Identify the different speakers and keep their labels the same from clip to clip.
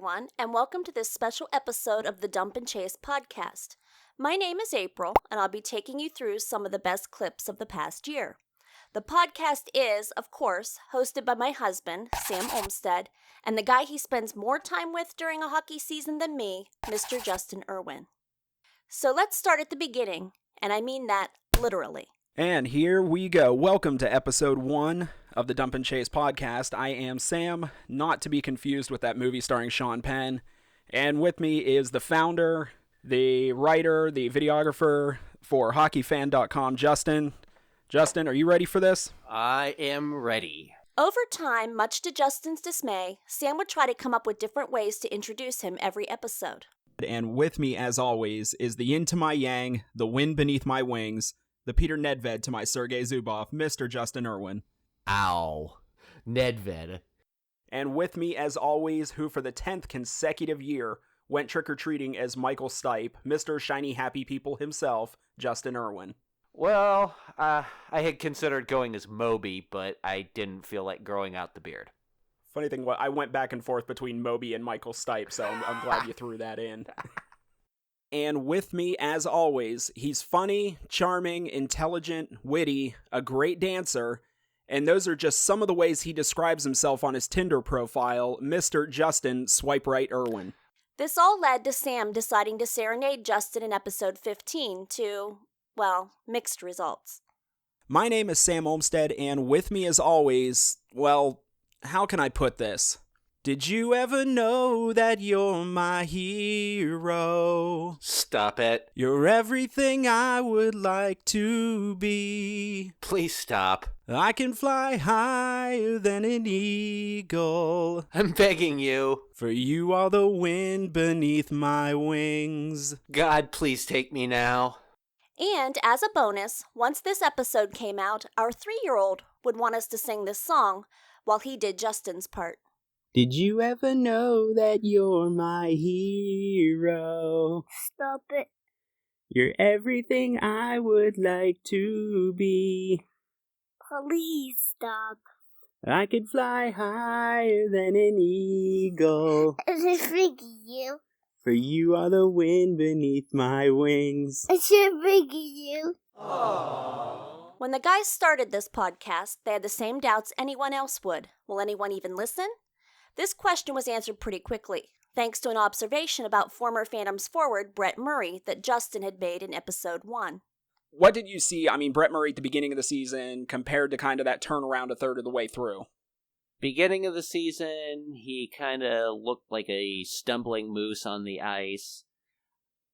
Speaker 1: everyone, and welcome to this special episode of the Dump and Chase podcast. My name is April, and I'll be taking you through some of the best clips of the past year. The podcast is, of course, hosted by my husband, Sam Olmstead, and the guy he spends more time with during a hockey season than me, Mr. Justin Irwin. So let's start at the beginning, and I mean that literally.
Speaker 2: And here we go. Welcome to episode 1 of the Dump and Chase podcast. I am Sam, not to be confused with that movie starring Sean Penn. And with me is the founder, the writer, the videographer for hockeyfan.com, Justin. Justin, are you ready for this?
Speaker 3: I am ready.
Speaker 1: Over time, much to Justin's dismay, Sam would try to come up with different ways to introduce him every episode.
Speaker 2: And with me, as always, is the yin to my yang, the wind beneath my wings, the Peter Nedved to my Sergei Zubov, Mr. Justin Irwin.
Speaker 3: Ow. Nedved.
Speaker 2: And with me, as always, who for the 10th consecutive year went trick-or-treating as Michael Stipe, Mr. Shiny Happy People himself, Justin Irwin.
Speaker 3: Well, I had considered going as Moby, but I didn't feel like growing out the beard.
Speaker 2: Funny thing, I went back and forth between Moby and Michael Stipe, so I'm glad you threw that in. And with me, as always, he's funny, charming, intelligent, witty, a great dancer, and those are just some of the ways he describes himself on his Tinder profile, Mr. Justin Swipe Right Irwin.
Speaker 1: This all led to Sam deciding to serenade Justin in episode 15 to, well, mixed results.
Speaker 2: My name is Sam Olmstead, and with me as always, well, how can I put this? Did you ever know that you're my hero?
Speaker 3: Stop it.
Speaker 2: You're everything I would like to be.
Speaker 3: Please stop.
Speaker 2: I can fly higher than an eagle.
Speaker 3: I'm begging you.
Speaker 2: For you are the wind beneath my wings.
Speaker 3: God, please take me now.
Speaker 1: And as a bonus, once this episode came out, our 3-year-old would want us to sing this song while he did Justin's part.
Speaker 2: Did you ever know that you're my hero?
Speaker 1: Stop it.
Speaker 2: You're everything I would like to be.
Speaker 1: Please stop.
Speaker 2: I could fly higher than an eagle.
Speaker 4: Is it freaking you?
Speaker 2: For you are the wind beneath my wings.
Speaker 4: Is it freaking you?
Speaker 3: Aww.
Speaker 1: When the guys started this podcast, they had the same doubts anyone else would. Will anyone even listen? This question was answered pretty quickly, thanks to an observation about former Phantoms forward Brett Murray that Justin had made in episode 1. What did you see, Brett Murray at the beginning of the season compared to kind of that turnaround a third of the way through?
Speaker 3: Beginning of the season, he kind of looked like a stumbling moose on the ice.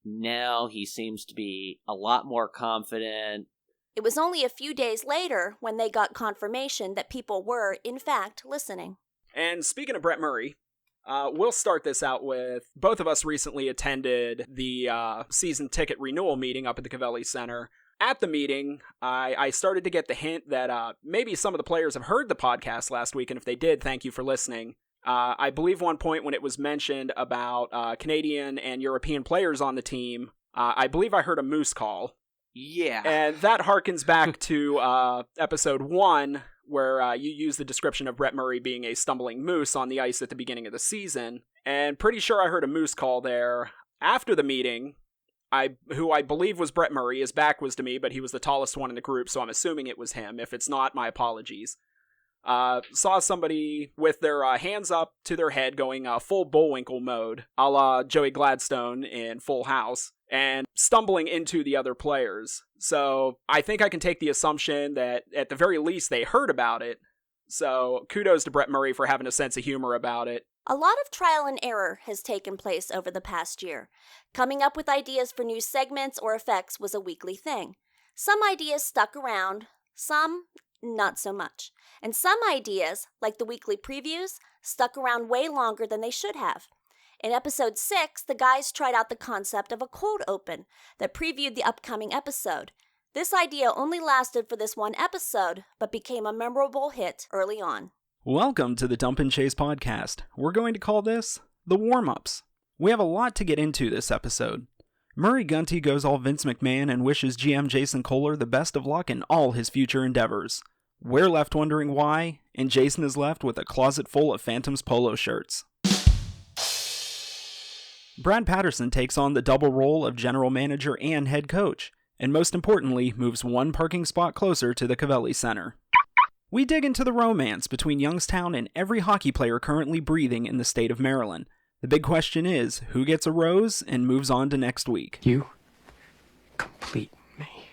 Speaker 3: Now he seems to be a lot more confident.
Speaker 1: It was only a few days later when they got confirmation that people were, in fact, listening. And speaking of Brett Murray, we'll start this out with, both of us recently attended the season ticket renewal meeting up at the Cavelli Center. At the meeting, I started to get the hint that maybe some of the players have heard the podcast last week, and if they did, thank you for listening. I believe one point when it was mentioned about Canadian and European players on the team, I believe I heard a moose call.
Speaker 3: Yeah.
Speaker 1: And that harkens back to episode 1, where you use the description of Brett Murray being a stumbling moose on the ice at the beginning of the season. And pretty sure I heard a moose call there. After the meeting, who I believe was Brett Murray, his back was to me, but he was the tallest one in the group, so I'm assuming it was him. If it's not, my apologies. Saw somebody with their hands up to their head going full Bullwinkle mode, a la Joey Gladstone in Full House, and stumbling into the other players. So I think I can take the assumption that at the very least they heard about it. So kudos to Brett Murray for having a sense of humor about it. A lot of trial and error has taken place over the past year. Coming up with ideas for new segments or effects was a weekly thing. Some ideas stuck around, some not so much. And some ideas, like the weekly previews, stuck around way longer than they should have. In episode 6, the guys tried out the concept of a cold open that previewed the upcoming episode. This idea only lasted for this one episode, but became a memorable hit early on.
Speaker 2: Welcome to the Dump and Chase podcast. We're going to call this the warm-ups. We have a lot to get into this episode. Murray Gunty goes all Vince McMahon and wishes GM Jason Kohler the best of luck in all his future endeavors. We're left wondering why, and Jason is left with a closet full of Phantoms polo shirts. Brad Patterson takes on the double role of general manager and head coach, and most importantly, moves one parking spot closer to the Covelli Center. We dig into the romance between Youngstown and every hockey player currently breathing in the state of Maryland. The big question is, who gets a rose and moves on to next week?
Speaker 5: You complete me.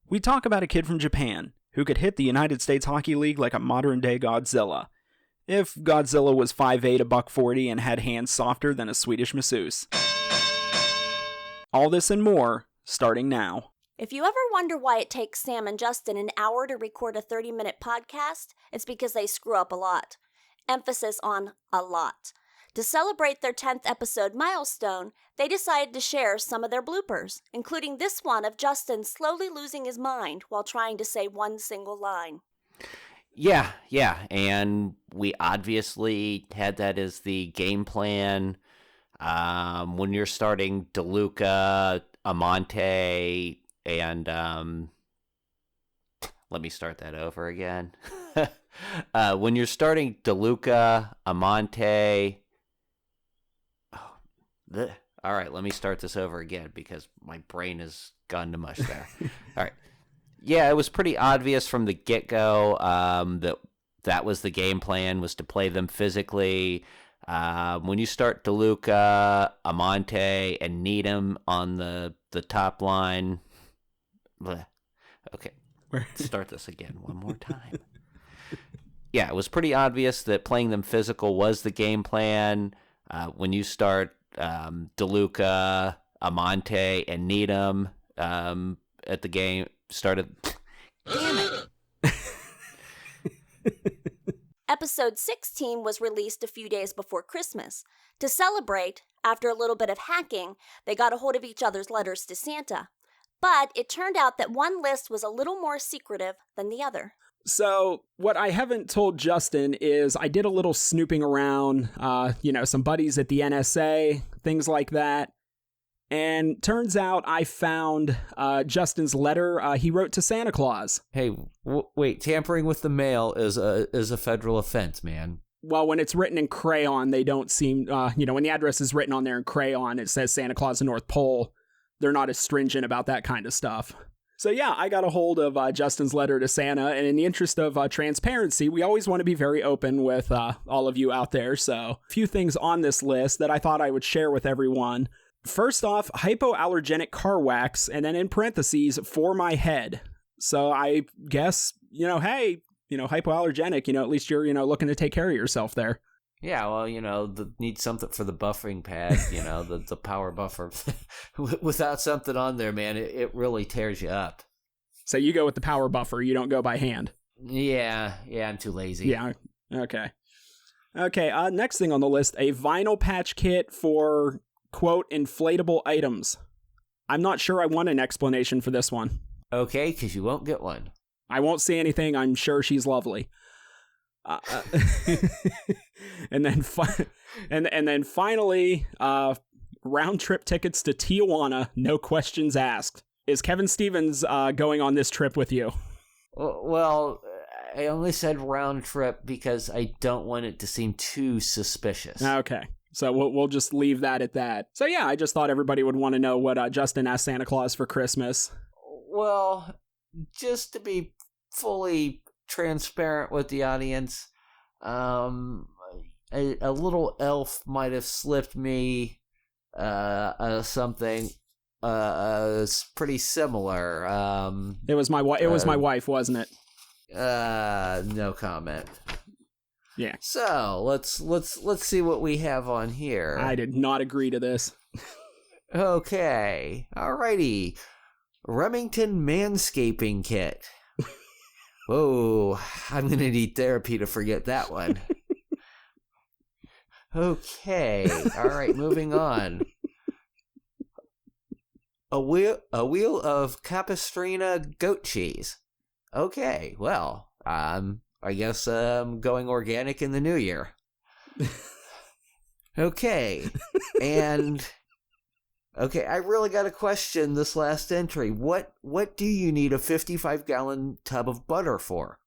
Speaker 2: We talk about a kid from Japan who could hit the United States Hockey League like a modern-day Godzilla. If Godzilla was 5'8", $140, and had hands softer than a Swedish masseuse. All this and more, starting now.
Speaker 6: If you ever wonder why it takes Sam and Justin an hour to record a 30-minute podcast, it's because they screw up a lot. Emphasis on a lot. To celebrate their 10th episode milestone, they decided to share some of their bloopers, including this one of Justin slowly losing his mind while trying to say one single line.
Speaker 3: Yeah, and we obviously had that as the game plan. When you're starting DeLuca, Amante, and let me start that over again. When you're starting DeLuca, Amante, all right, let me start this over again because my brain has gone to mush there. All right. Yeah, it was pretty obvious from the get-go that was the game plan, was to play them physically. When you start DeLuca, Amante, and Needham on the top line... Okay, start this again one more time. Yeah, it was pretty obvious that playing them physical was the game plan. When you start DeLuca, Amante, and Needham at the game... started. Damn it.
Speaker 6: Episode 16 was released a few days before Christmas. To celebrate, after a little bit of hacking, they got a hold of each other's letters to Santa. But it turned out that one list was a little more secretive than the other.
Speaker 1: So, what I haven't told Justin is I did a little snooping around, some buddies at the NSA, things like that. And turns out I found Justin's letter he wrote to Santa Claus.
Speaker 7: Hey, wait, tampering with the mail is a federal offense, man.
Speaker 1: Well, when it's written in crayon, they don't seem, when the address is written on there in crayon, it says Santa Claus the North Pole. They're not as stringent about that kind of stuff. So yeah, I got a hold of Justin's letter to Santa, and in the interest of transparency, we always want to be very open with all of you out there. So a few things on this list that I thought I would share with everyone. First off, hypoallergenic car wax, and then in parentheses, for my head. So I guess, hey, hypoallergenic, at least you're, looking to take care of yourself there.
Speaker 7: Yeah, well, need something for the buffering pad, the power buffer. Without something on there, man, it really tears you up.
Speaker 1: So you go with the power buffer, you don't go by hand?
Speaker 7: Yeah, I'm too lazy.
Speaker 1: Yeah, okay. Okay, next thing on the list, a vinyl patch kit for... quote, inflatable items. I'm not sure I want an explanation for this one.
Speaker 7: Okay, because you won't get one.
Speaker 1: I won't see anything. I'm sure she's lovely. And then finally, round trip tickets to Tijuana, no questions asked. Is Kevin Stevens going on this trip with you?
Speaker 7: Well, I only said round trip because I don't want it to seem too suspicious.
Speaker 1: Okay. So we'll just leave that at that. So yeah, I just thought everybody would want to know what Justin asked Santa Claus for Christmas.
Speaker 7: Well, just to be fully transparent with the audience, a little elf might have slipped me something pretty similar.
Speaker 1: It was my wife, wasn't it?
Speaker 7: No comment.
Speaker 1: Yeah.
Speaker 7: So let's see what we have on here.
Speaker 1: I did not agree to this.
Speaker 7: Okay. Alrighty. Remington manscaping kit. Whoa, I'm gonna need therapy to forget that one. Okay. Alright, moving on. A wheel of Capistrina goat cheese. Okay, well, I guess going organic in the new year. Okay. And okay, I really got to question this last entry. What do you need a 55-gallon tub of butter for?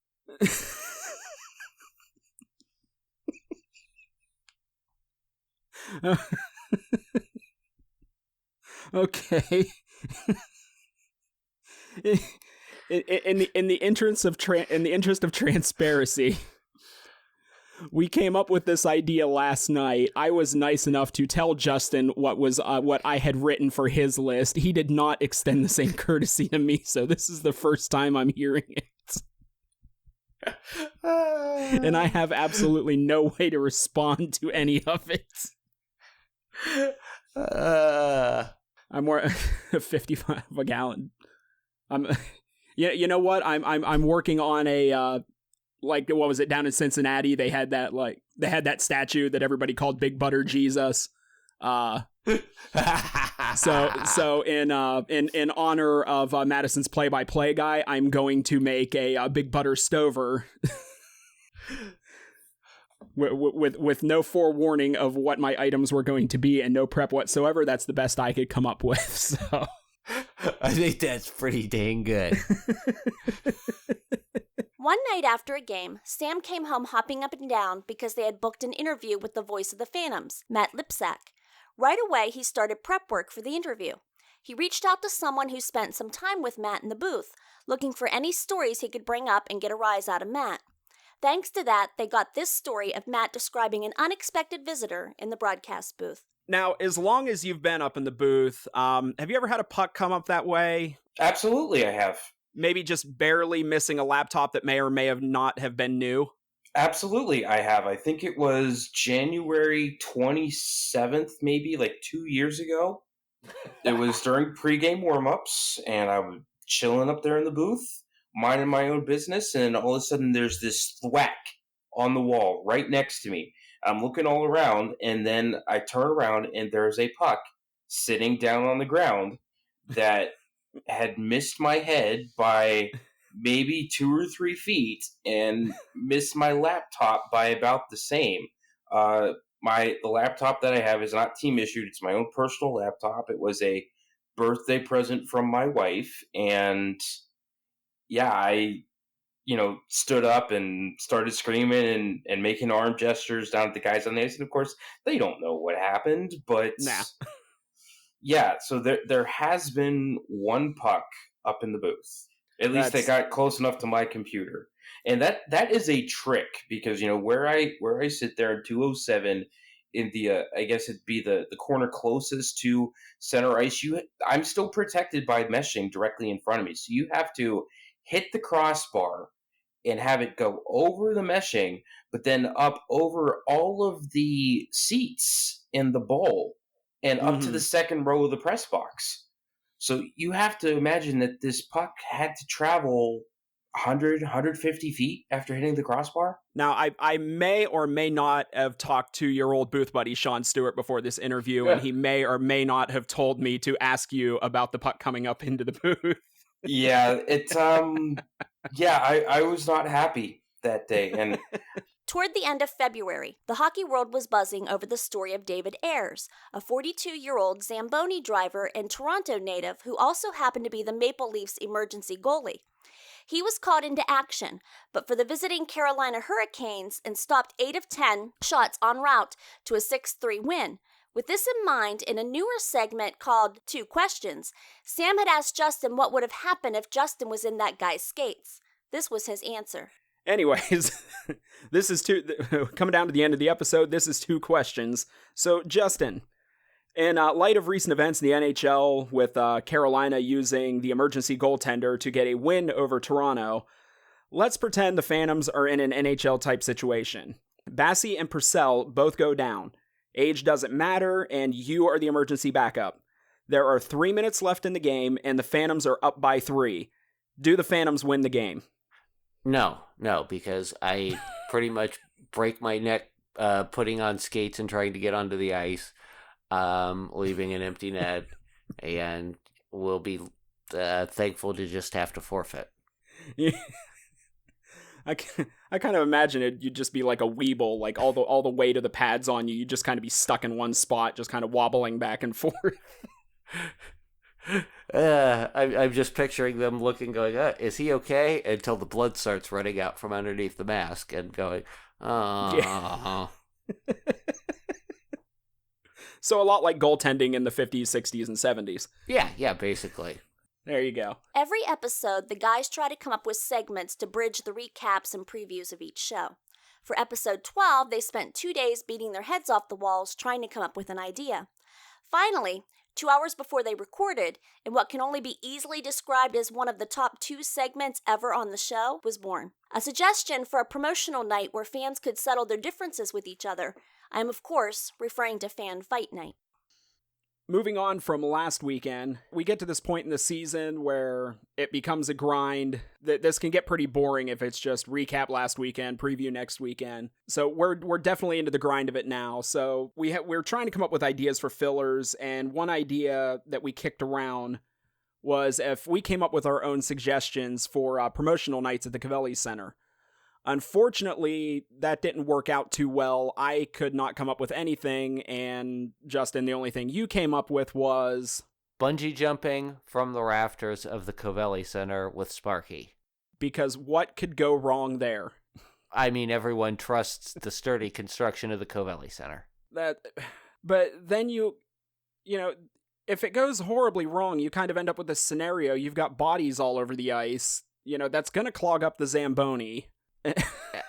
Speaker 2: Okay. In the interest of transparency, we came up with this idea last night. I was nice enough to tell Justin what I had written for his list. He did not extend the same courtesy to me, so this is the first time I'm hearing it. And I have absolutely no way to respond to any of it. I'm more 55 a gallon. You know what? I'm working on a like, what was it, down in Cincinnati? They had that statue that everybody called Big Butter Jesus. So in honor of Madison's play-by-play guy, I'm going to make a Big Butter Stover with no forewarning of what my items were going to be and no prep whatsoever. That's the best I could come up with. So
Speaker 3: I think that's pretty dang good.
Speaker 6: One night after a game, Sam came home hopping up and down because they had booked an interview with the voice of the Phantoms, Matt Lipsack. Right away, he started prep work for the interview. He reached out to someone who spent some time with Matt in the booth, looking for any stories he could bring up and get a rise out of Matt. Thanks to that, they got this story of Matt describing an unexpected visitor in the broadcast booth.
Speaker 2: now, as long as you've been up in the booth, have you ever had a puck come up that way?
Speaker 8: Absolutely, I have.
Speaker 2: Maybe just barely missing a laptop that may or may have not have been new?
Speaker 8: Absolutely, I have. I think it was January 27th, maybe, like 2 years ago. It was during pregame warm-ups, and I was chilling up there in the booth, minding my own business, and all of a sudden there's this thwack on the wall right next to me. I'm looking all around, and then I turn around, and there's a puck sitting down on the ground that had missed my head by maybe 2 or 3 feet and missed my laptop by about the same. The laptop that I have is not team issued. It's my own personal laptop. It was a birthday present from my wife. And yeah, I, stood up and started screaming and making arm gestures down at the guys on the ice. And of course, they don't know what happened, but
Speaker 2: Nah.
Speaker 8: yeah, so there has been one puck up in the booth. At least they got close enough to my computer. And that is a trick because, where I sit there in 207 in the, I guess it'd be the corner closest to center ice, I'm still protected by meshing directly in front of me. So you have to hit the crossbar and have it go over the meshing, but then up over all of the seats in the bowl and up to the second row of the press box. So you have to imagine that this puck had to travel 100, 150 feet after hitting the crossbar.
Speaker 2: Now, I may or may not have talked to your old booth buddy, Sean Stewart, before this interview, and he may or may not have told me to ask you about the puck coming up into the booth.
Speaker 8: Yeah, I was not happy that day. And
Speaker 6: Toward the end of February, the hockey world was buzzing over the story of David Ayres, a 42-year-old Zamboni driver and Toronto native who also happened to be the Maple Leafs emergency goalie. He was called into action, but for the visiting Carolina Hurricanes and stopped 8 of 10 shots en route to a 6-3 win. With this in mind, in a newer segment called 2 Questions, Sam had asked Justin what would have happened if Justin was in that guy's skates. This was his answer.
Speaker 2: Anyways, this is coming down to the end of the episode. This is 2 questions. So, Justin, in light of recent events in the NHL with Carolina using the emergency goaltender to get a win over Toronto, let's pretend the Phantoms are in an NHL-type situation. Bassey and Purcell both go down. Age doesn't matter, and you are the emergency backup. There are 3 minutes left in the game, and the Phantoms are up by 3. Do the Phantoms win the game?
Speaker 3: No, because I pretty much break my neck putting on skates and trying to get onto the ice, leaving an empty net, and will be thankful to just have to forfeit.
Speaker 2: Yeah. I kind of imagine it. You'd just be like a weeble, like all the weight of the pads on you. You'd just kind of be stuck in one spot, just kind of wobbling back and forth.
Speaker 3: I'm just picturing them looking, going, is he okay? Until the blood starts running out from underneath the mask and going, oh. Yeah.
Speaker 1: So a lot like goaltending in the 50s, 60s, and 70s.
Speaker 3: Yeah, basically.
Speaker 1: There you go.
Speaker 6: Every episode, the guys try to come up with segments to bridge the recaps and previews of each show. For episode 12, they spent 2 days beating their heads off the walls trying to come up with an idea. Finally, 2 hours before they recorded, in what can only be easily described as one of the top 2 segments ever on the show, was born. A suggestion for a promotional night where fans could settle their differences with each other. I am, of course, referring to Fan Fight Night.
Speaker 1: Moving on from last weekend, we get to this point in the season where it becomes a grind. This can get pretty boring if it's just recap last weekend, preview next weekend. So we're definitely into the grind of it now. So we're trying to come up with ideas for fillers, and one idea that we kicked around was if we came up with our own suggestions for promotional nights at the Covelli Center. Unfortunately, that didn't work out too well. I could not come up with anything, and Justin, the only thing you came up with was...
Speaker 3: bungee jumping from the rafters of the Covelli Center with Sparky.
Speaker 1: Because what could go wrong there?
Speaker 3: I mean, everyone trusts the sturdy construction of the Covelli Center.
Speaker 1: But then you know, if it goes horribly wrong, you kind of end up with this scenario. You've got bodies all over the ice. You know, that's going to clog up the Zamboni.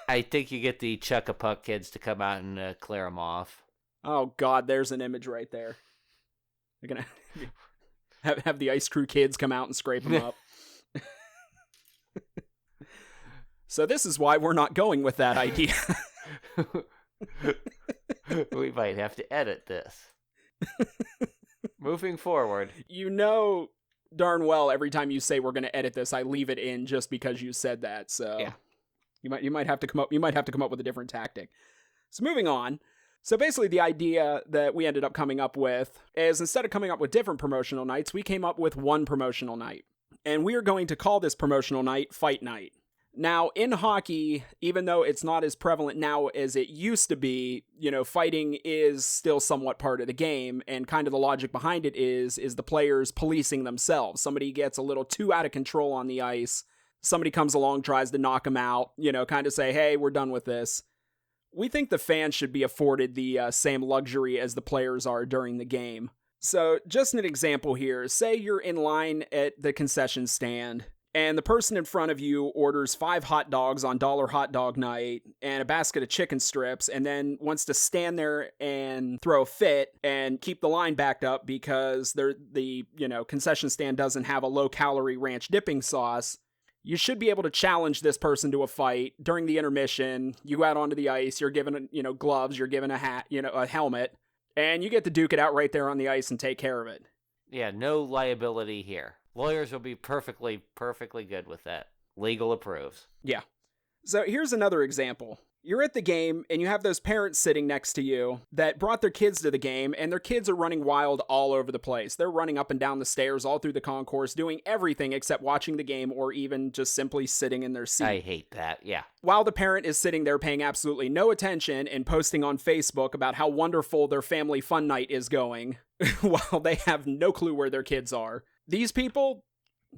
Speaker 3: I think you get the Chuck-a-Puck kids to come out and clear them off.
Speaker 1: Oh, God, there's an image right there. They're going to have the ice crew kids come out and scrape them up. So this is why we're not going with that idea.
Speaker 3: We might have to edit this. Moving forward.
Speaker 1: You know darn well every time you say we're going to edit this, I leave it in just because you said that. So yeah. You might have to come up with a different tactic. So moving on. So basically the idea that we ended up coming up with is instead of coming up with different promotional nights, we came up with one promotional night. And we are going to call this promotional night Fight Night. Now, in hockey, even though it's not as prevalent now as it used to be, you know, fighting is still somewhat part of the game, and kind of the logic behind it is the players policing themselves. Somebody gets a little too out of control on the ice. Somebody comes along, tries to knock them out, you know, kind of say, hey, we're done with this. We think the fans should be afforded the same luxury as the players are during the game. So just an example here, say you're in line at the concession stand, and the person in front of you orders 5 hot dogs on Dollar Hot Dog Night and a basket of chicken strips, and then wants to stand there and throw a fit and keep the line backed up because the concession stand doesn't have a low-calorie ranch dipping sauce. You should be able to challenge this person to a fight during the intermission. You go out onto the ice, you're given, gloves, you're given a hat, a helmet, and you get to duke it out right there on the ice and take care of it.
Speaker 3: Yeah, no liability here. Lawyers will be perfectly good with that. Legal approves.
Speaker 1: Yeah. So here's another example. You're at the game, and you have those parents sitting next to you that brought their kids to the game, and their kids are running wild all over the place. They're running up and down the stairs, all through the concourse, doing everything except watching the game or even just simply sitting in their seat.
Speaker 3: I hate that, yeah.
Speaker 1: While the parent is sitting there paying absolutely no attention and posting on Facebook about how wonderful their family fun night is going, while they have no clue where their kids are. These people,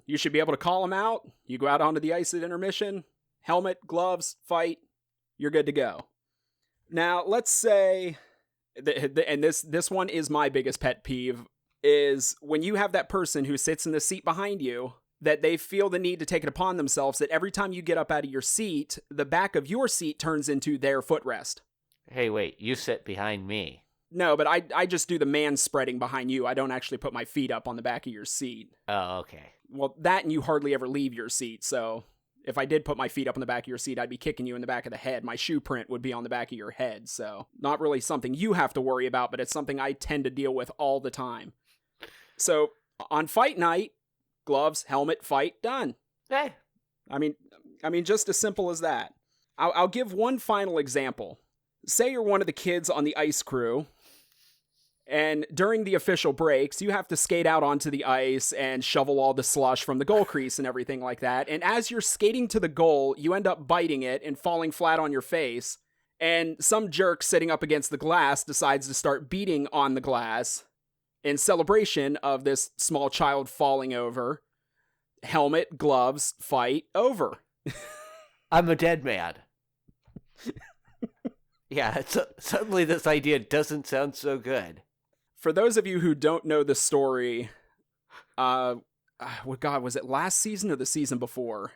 Speaker 1: you should be able to call them out. You go out onto the ice at intermission, helmet, gloves, fight. You're good to go. Now, let's say, and this one is my biggest pet peeve, is when you have that person who sits in the seat behind you, that they feel the need to take it upon themselves that every time you get up out of your seat, the back of your seat turns into their footrest.
Speaker 3: Hey, wait, you sit behind me.
Speaker 1: No, but I just do the man spreading behind you. I don't actually put my feet up on the back of your seat.
Speaker 3: Oh, okay.
Speaker 1: Well, that and you hardly ever leave your seat, so... If I did put my feet up on the back of your seat, I'd be kicking you in the back of the head. My shoe print would be on the back of your head. So not really something you have to worry about, but it's something I tend to deal with all the time. So on fight night, gloves, helmet, fight, done.
Speaker 3: Hey.
Speaker 1: I mean, just as simple as that. I'll give one final example. Say you're one of the kids on the ice crew, and during the official breaks, you have to skate out onto the ice and shovel all the slush from the goal crease and everything like that. And as you're skating to the goal, you end up biting it and falling flat on your face. And some jerk sitting up against the glass decides to start beating on the glass in celebration of this small child falling over. Helmet, gloves, fight, over.
Speaker 3: I'm a dead man. Yeah, suddenly this idea doesn't sound so good.
Speaker 1: For those of you who don't know the story, was it last season or the season before?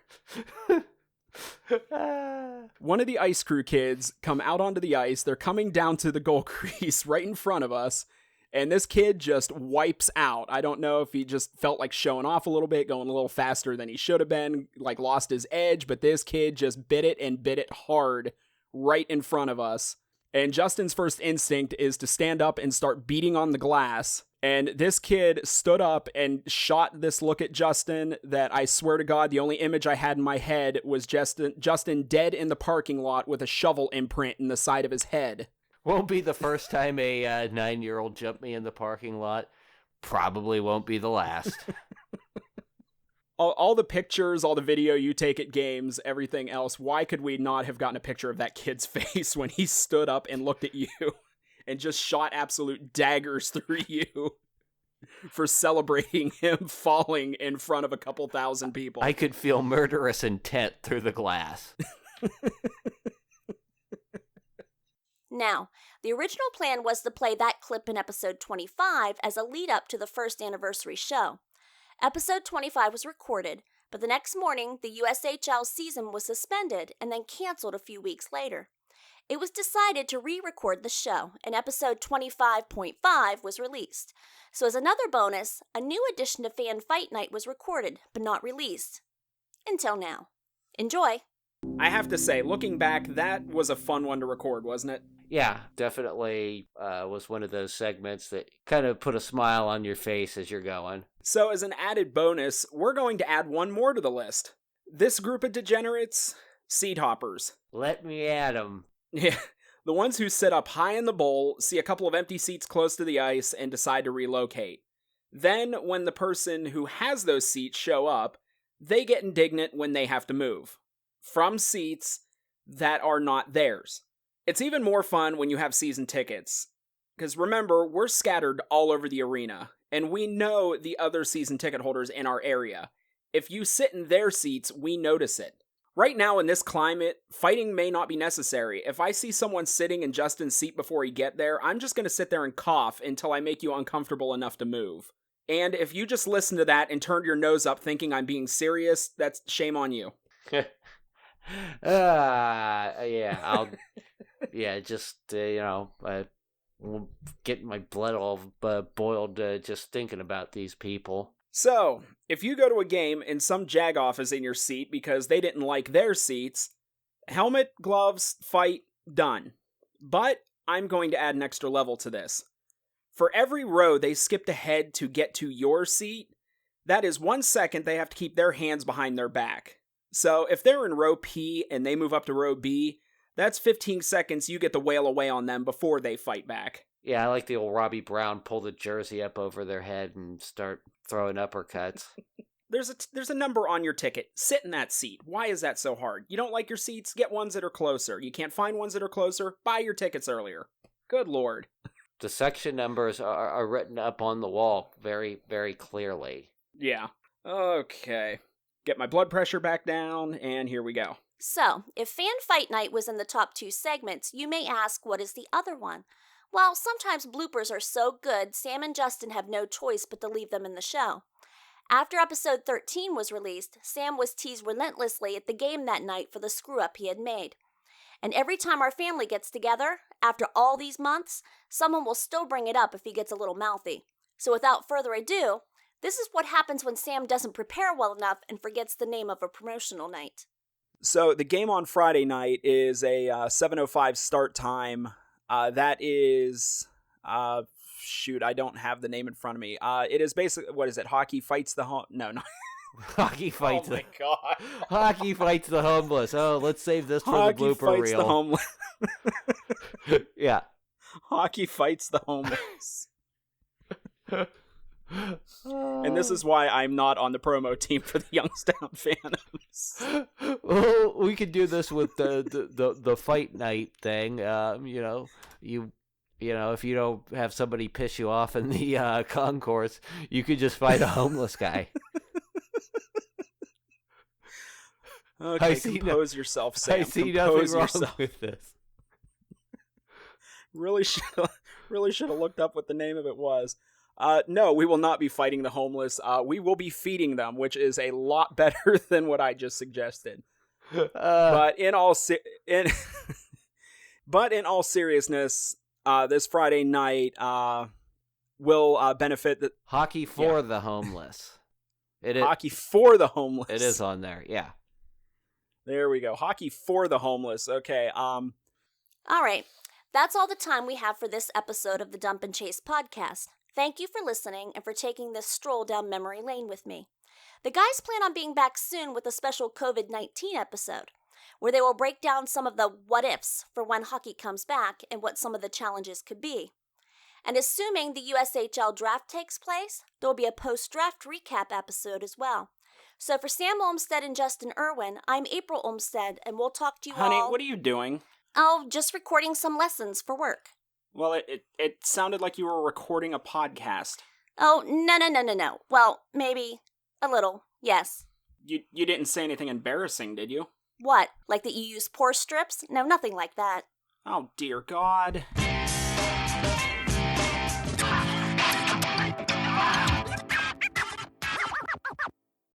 Speaker 1: One of the ice crew kids come out onto the ice. They're coming down to the goal crease right in front of us. And this kid just wipes out. I don't know if he just felt like showing off a little bit, going a little faster than he should have been, like lost his edge. But this kid just bit it hard right in front of us. And Justin's first instinct is to stand up and start beating on the glass. And this kid stood up and shot this look at Justin that I swear to God, the only image I had in my head was Justin dead in the parking lot with a shovel imprint in the side of his head.
Speaker 3: Won't be the first time a 9-year-old jumped me in the parking lot. Probably won't be the last.
Speaker 1: All the pictures, all the video you take at games, everything else, why could we not have gotten a picture of that kid's face when he stood up and looked at you and just shot absolute daggers through you for celebrating him falling in front of a couple thousand people?
Speaker 3: I could feel murderous intent through the glass.
Speaker 6: Now, the original plan was to play that clip in episode 25 as a lead-up to the first anniversary show. Episode 25 was recorded, but the next morning, the USHL season was suspended and then canceled a few weeks later. It was decided to re-record the show, and episode 25.5 was released. So as another bonus, a new addition to Fan Fight Night was recorded, but not released. Until now. Enjoy!
Speaker 1: I have to say, looking back, that was a fun one to record, wasn't it?
Speaker 3: Yeah, definitely was one of those segments that kind of put a smile on your face as you're going.
Speaker 1: So as an added bonus, we're going to add one more to the list. This group of degenerates, seat hoppers.
Speaker 3: Let me at 'em.
Speaker 1: Yeah, the ones who sit up high in the bowl, see a couple of empty seats close to the ice, and decide to relocate. Then, when the person who has those seats show up, they get indignant when they have to move from seats that are not theirs. It's even more fun when you have season tickets. Because remember, we're scattered all over the arena, and we know the other season ticket holders in our area. If you sit in their seats, we notice it. Right now in this climate, fighting may not be necessary. If I see someone sitting in Justin's seat before he get there, I'm just going to sit there and cough until I make you uncomfortable enough to move. And if you just listen to that and turned your nose up thinking I'm being serious, that's shame on you.
Speaker 3: I'm getting my blood all boiled just thinking about these people.
Speaker 1: So, if you go to a game and some jagoff is in your seat because they didn't like their seats, helmet, gloves, fight, done. But I'm going to add an extra level to this. For every row they skipped ahead to get to your seat, that is 1 second they have to keep their hands behind their back. So if they're in row P and they move up to row B, that's 15 seconds you get to wail away on them before they fight back.
Speaker 3: Yeah, I like the old Robbie Brown pull the jersey up over their head and start throwing uppercuts.
Speaker 1: There's a number on your ticket. Sit in that seat. Why is that so hard? You don't like your seats? Get ones that are closer. You can't find ones that are closer? Buy your tickets earlier. Good Lord.
Speaker 3: The section numbers are written up on the wall very, very clearly.
Speaker 1: Yeah. Okay. Get my blood pressure back down, and here we go.
Speaker 6: So, if Fan Fight Night was in the top 2 segments, you may ask, what is the other one? Well, sometimes bloopers are so good, Sam and Justin have no choice but to leave them in the show. After episode 13 was released, Sam was teased relentlessly at the game that night for the screw-up he had made. And every time our family gets together, after all these months, someone will still bring it up if he gets a little mouthy. So without further ado, this is what happens when Sam doesn't prepare well enough and forgets the name of a promotional night.
Speaker 1: So the game on Friday night is a 7:05 start time. That is, I don't have the name in front of me. It is basically, what is it? Hockey fights the No.
Speaker 3: Hockey fights.
Speaker 1: Oh my God.
Speaker 3: Hockey fights the homeless. Oh, let's save this for
Speaker 1: Hockey
Speaker 3: the blooper
Speaker 1: fights
Speaker 3: reel.
Speaker 1: The homeless.
Speaker 3: Yeah.
Speaker 1: Hockey fights the homeless. And this is why I'm not on the promo team for the Youngstown Phantoms.
Speaker 3: Well, we could do this with the fight night thing. If you don't have somebody piss you off in the concourse, you could just fight a homeless guy.
Speaker 1: Okay, compose yourself, Sam.
Speaker 3: I see
Speaker 1: compose
Speaker 3: nothing
Speaker 1: yourself.
Speaker 3: wrong with this.
Speaker 1: Really Really should have looked up what the name of it was. No, we will not be fighting the homeless. We will be feeding them, which is a lot better than what I just suggested. But in all seriousness, this Friday night will benefit the
Speaker 3: Hockey for the homeless.
Speaker 1: Hockey for the homeless.
Speaker 3: It is on there, yeah.
Speaker 1: There we go. Hockey for the homeless. Okay.
Speaker 6: All right. That's all the time we have for this episode of the Dump and Chase podcast. Thank you for listening and for taking this stroll down memory lane with me. The guys plan on being back soon with a special COVID-19 episode, where they will break down some of the what-ifs for when hockey comes back and what some of the challenges could be. And assuming the USHL draft takes place, there will be a post-draft recap episode as well. So for Sam Olmstead and Justin Irwin, I'm April Olmstead, and we'll talk to you
Speaker 1: Honey,
Speaker 6: all...
Speaker 1: what are you doing?
Speaker 6: Oh, just recording some lessons for work.
Speaker 1: Well, it sounded like you were recording a podcast.
Speaker 6: Oh, no. Well, maybe a little, yes.
Speaker 1: You didn't say anything embarrassing, did you?
Speaker 6: What, like that you use pore strips? No, nothing like that.
Speaker 1: Oh, dear God.